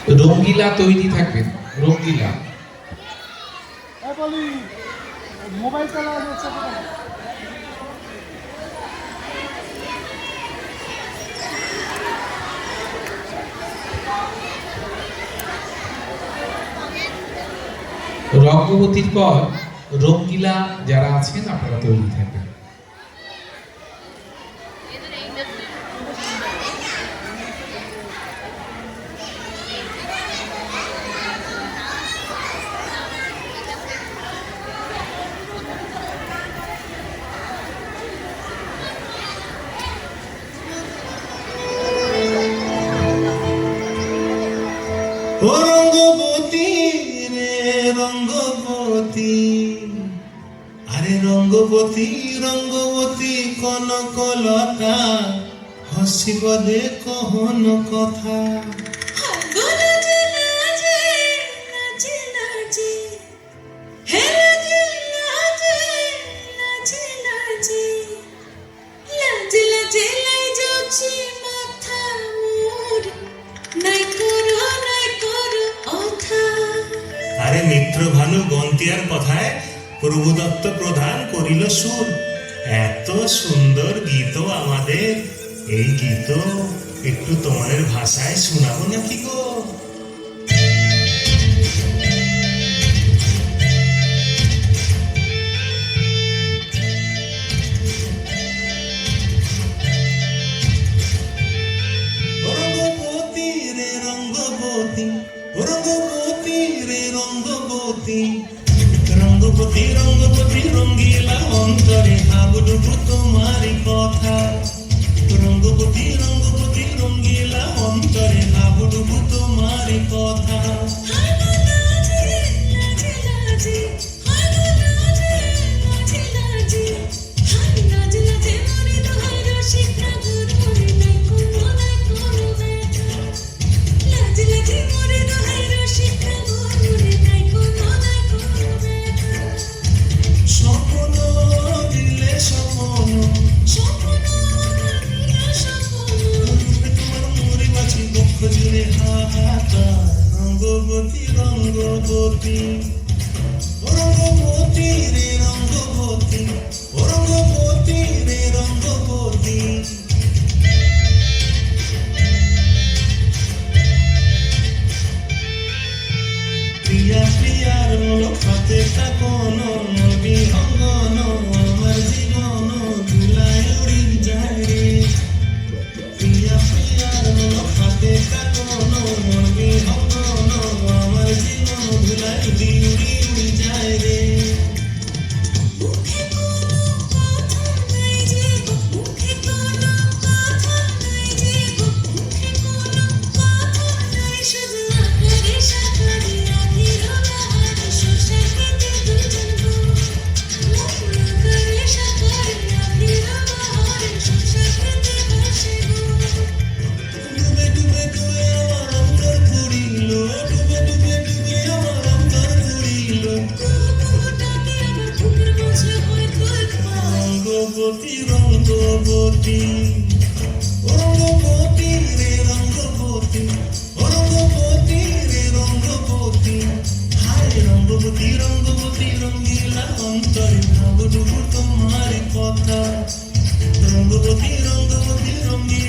রঙ্গিলা তৈরি থাকবেন। রঙ্গিলা মোবাইল চালানো হচ্ছে। রঙ্গবতীর পর রঙ্গিলা যারা আছেন আপনারা তৈরি থাকবেন। রঙ্গবতী রে রঙ্গবতী, আরে রঙ্গবতী রঙ্গবতী কনকলতা, হসিব দে কহন কথা। আরে মিত্র ভানু গন্তিয়ার কথায় প্রভু দত্ত প্রধান করিল সুর। এত সুন্দর গীত আমাদের, এই গীত একটু তোমাদের ভাষায় শোনাবো নাকি গো? রঙ্গবতী রে রঙ্গবতী, রঙ্গবতী রে রঙ্গবতী, রঙ্গবতী রঙ্গবতী রঙ্গিলা অন্তরে হাবুডুবু তোমারি কথা। রঙ্গবতী রঙ্গবতী রঙ্গিলা অন্তরে হাবুডুবু তোমারি কথা। রঙ্গবতী রঙ্গবতী, রঙ্গবতী রে রঙ্গবতী, রঙ্গবতী রে রঙ্গবতী। প্রিয়া প্রিয়ার হাতে থাকন বিহঙ্গন, আমার জীবন ধুলায় উড়ি যায় রে। প্রিয়া প্রিয়ার হাতে থাকন বিহঙ্গন, আমার জীবন ধুলায় উড়ি উড়ি যায় রে। রঙ্গবতী রঙ্গবতী, রঙ্গবতী রে রঙ্গবতী, রঙ্গবতী রে রঙ্গবতী। হায় রঙ্গবতী রঙ্গবতী রঙ্গিলা অন্তরে হাবুডুবু তোমার কথা। রঙ্গবতী রঙ্গবতী রঙ্গিলা